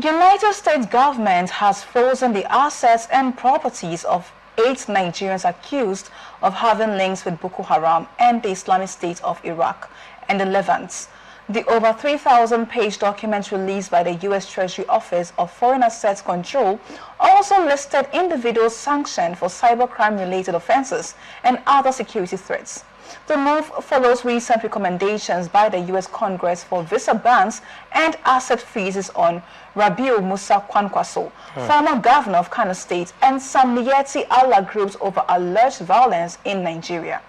United States government has frozen the assets and properties of 8 Nigerians accused of having links with Boko Haram and the Islamic State of Iraq and the Levant. The over 3,000-page document released by the U.S. Treasury Office of Foreign Assets Control also listed individuals sanctioned for cybercrime-related offenses and other security threats. The move follows recent recommendations by the U.S. Congress for visa bans and asset freezes on Rabiu Musa Kwankwaso, former governor of Kano State, and some Miyetti Allah groups over alleged violence in Nigeria.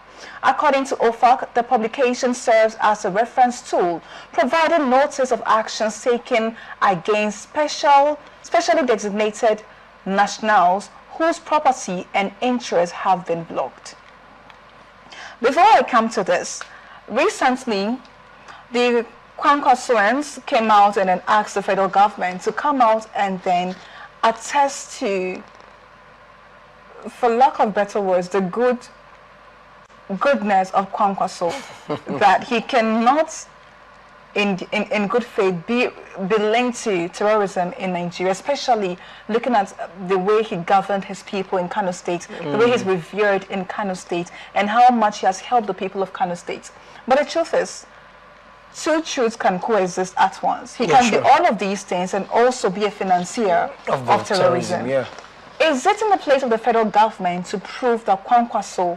According to OFAC, the publication serves as a reference tool, providing notice of actions taken against specially designated nationals whose property and interests have been blocked. Before I come to this, recently the Kwankwasoans came out and then asked the federal government to come out and then attest to, for lack of better words, the goodness of Kwankwaso, that he cannot in good faith be linked to terrorism in Nigeria, especially looking at the way he governed his people in Kano State, the way he's revered in Kano State, and how much he has helped the people of Kano State. But the truth is, two truths can coexist at once. He can be all of these things and also be a financier of terrorism. Is it in the place of the federal government to prove that Kwankwaso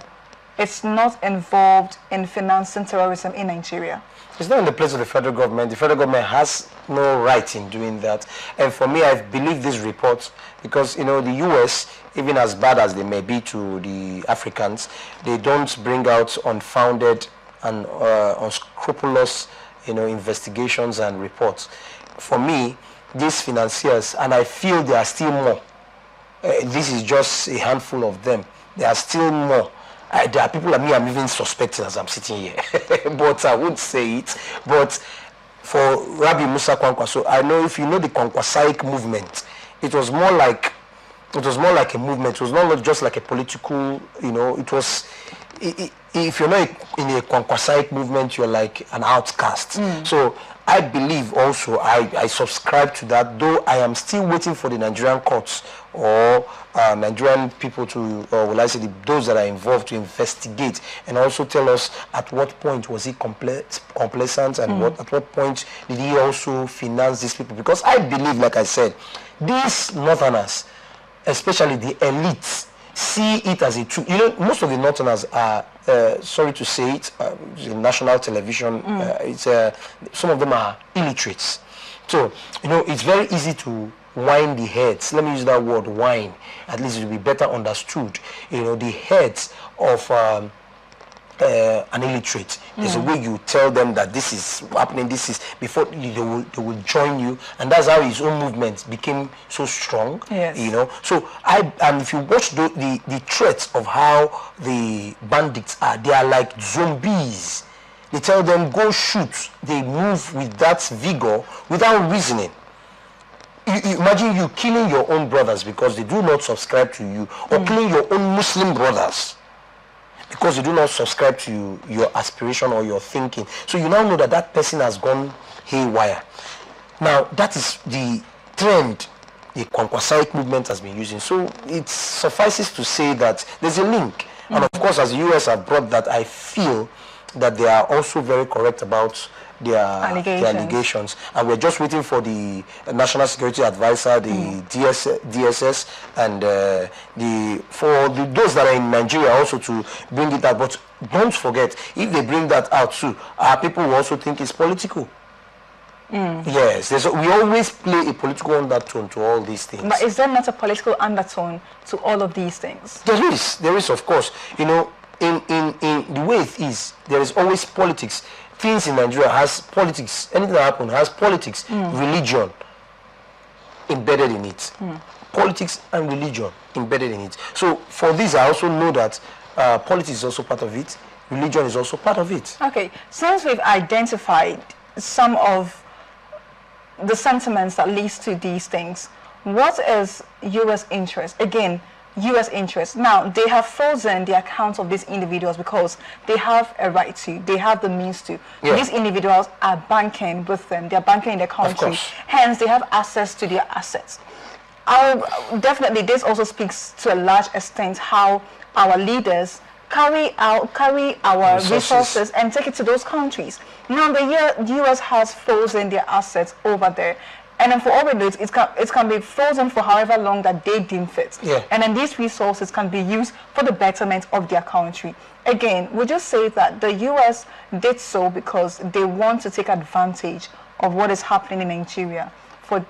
is not involved in financing terrorism in Nigeria? It's not in the place of the federal government. The federal government has no right in doing that. And for me, I believe this report because, you know, the U.S., even as bad as they may be to the Africans, they don't bring out unfounded and unscrupulous, you know, investigations and reports. For me, these financiers, and I feel there are still more. This is just a handful of them. There are still more. There are people like me I'm even suspecting as I'm sitting here, but I won't say it. But for Rabbi Musa Kwankwaso, I know if you know the Kwankwasaic movement, it was more like a movement. It was not just like a political, you know. It was, if you're not in a Kwankwasaic movement, you're like an outcast. So I believe also, I subscribe to that, though I am still waiting for the Nigerian courts or Nigerian people to, or will I say those that are involved to investigate and also tell us at what point was he complacent and at what point did he also finance these people. Because I believe, like I said, these northerners, especially the elites, see it as a truth. You know, most of the northerners are, sorry to say it, in national television, some of them are illiterates. So, you know, it's very easy to wind the heads. Let me use that word, wine. At least it will be better understood. You know, the heads of an illiterate. There's a way you tell them that this is happening, this is, before they will join you, and that's how his own movement became so strong. You know, so and if you watch the threats of how the bandits are, they are like zombies. They tell them go shoot. They move with that vigor without reasoning. You imagine you killing your own brothers because they do not subscribe to you, or killing your own Muslim brothers because they do not subscribe to your aspiration or your thinking. So you now know that that person has gone haywire. Now that is the trend the Kwankwasaic movement has been using. So it suffices to say that there's a link. And of course, as the US have brought that, I feel that they are also very correct about their allegations. And we're just waiting for the National Security Advisor, the DSS, and those that are in Nigeria also to bring it out. But don't forget, if they bring that out too, people will also think it's political. Yes, we always play a political undertone to all these things. But is there not a political undertone to all of these things? There is, of course. You know, in the way it is, there is always politics. Things in Nigeria has politics. Anything that happens has politics, religion embedded in it. Politics and religion embedded in it. So for this, I also know that politics is also part of it. Religion is also part of it. Okay, since we've identified some of the sentiments that leads to these things, what is U.S. interest? Again, U.S. interests. Now, they have frozen the accounts of these individuals because they have a right to, they have the means to. Yeah. These individuals are banking with them, they're banking in the country, hence they have access to their assets. Definitely, this also speaks to a large extent how our leaders carry our resources and take it to those countries. Now, the U.S. has frozen their assets over there. And then for all we know, it can be frozen for however long that they deem fit. Yeah. And then these resources can be used for the betterment of their country. Again, we just say that the U.S. did so because they want to take advantage of what is happening in Nigeria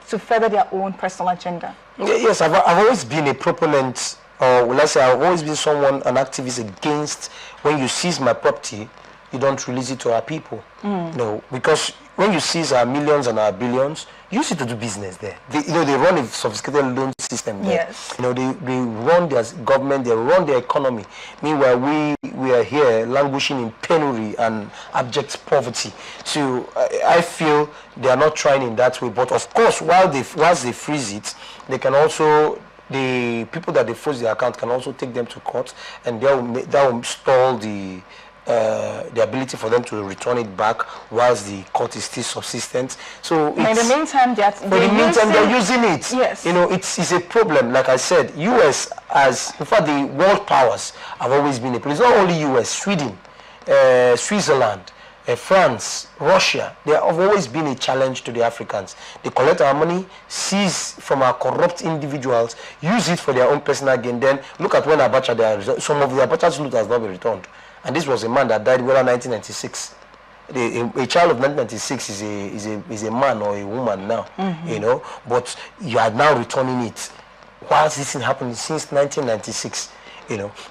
to further their own personal agenda. Yes, I've always been a proponent, or let's say I've always been an activist against when you seize my property, you don't release it to our people. No, because when you seize our millions and our billions, use it to do business there. They run a sophisticated loan system there. Yes. They run their government, they run their economy. Meanwhile, we are here languishing in penury and abject poverty. So I feel they are not trying in that way. But of course, whilst they freeze it, they can also, the people that they freeze their account can also take them to court, and that will stall the ability for them to return it back whilst the court is still subsistent. So in the meantime, they're using it. Yes. It's a problem. Like I said, U.S. in fact, the world powers have always been a problem. It's not only U.S., Sweden, Switzerland, France, Russia, they have always been a challenge to the Africans. They collect our money, seize from our corrupt individuals, use it for their own personal gain. Then look at when Abacha, some of the Abacha's loot has not been returned. And this was a man that died in 1996. A child of 1996 is a man or a woman now, but you are now returning it. Whilst this thing happened since 1996,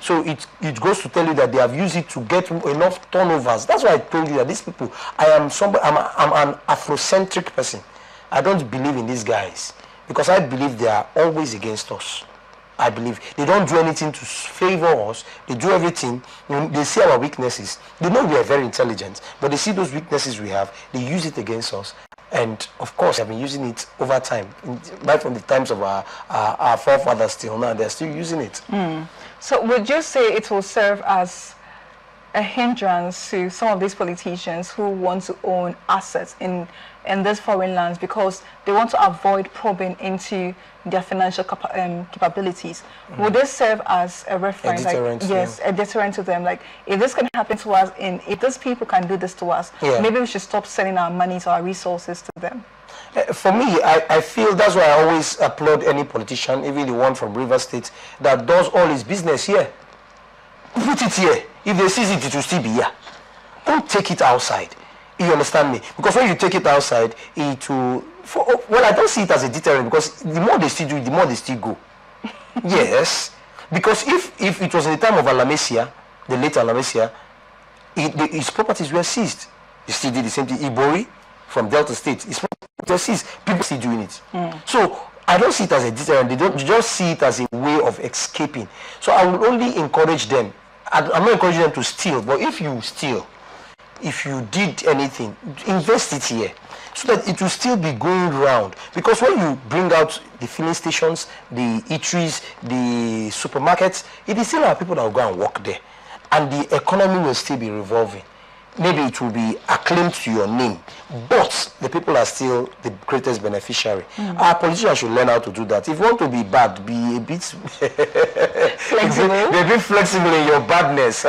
So it goes to tell you that they have used it to get enough turnovers. That's why I told you that these people, I'm an Afrocentric person. I don't believe in these guys because I believe they are always against us. I believe they don't do anything to favor us. They do everything. They see our weaknesses. They know we are very intelligent, but they see those weaknesses we have. They use it against us. And of course, they've been using it over time, right from the times of our forefathers till now. They're still using it. So would you say it will serve as a hindrance to some of these politicians who want to own assets in these foreign lands because they want to avoid probing into their financial capabilities? Would this serve as a reference? A deterrent, yes, a deterrent to them. Like, if this can happen to us, if these people can do this to us, maybe we should stop sending our money or our resources to them. For me, I feel that's why I always applaud any politician, even the one from River State, that does all his business here. Put it here. If they seize it, it will still be here. Don't take it outside. You understand me? Because when you take it outside, it will... Well, I don't see it as a deterrent because the more they still do it, the more they still go. Yes. Because if it was in the time of Alamesia, the late Alamesia, his properties were seized. He still did the same thing. Ibori from Delta State, his properties were seized. People still doing it. So I don't see it as a deterrent. They just see it as a way of escaping. So I would only encourage them. I'm not encouraging them to steal, but if you steal, if you did anything, invest it here so that it will still be going round. Because when you bring out the filling stations, the eateries, the supermarkets, it is still our people that will go and work there. And the economy will still be revolving. Maybe it will be acclaimed to your name, but the people are still the greatest beneficiary. Our politicians should learn how to do that. If you want to be bad, be a bit flexible. Be a bit flexible in your badness.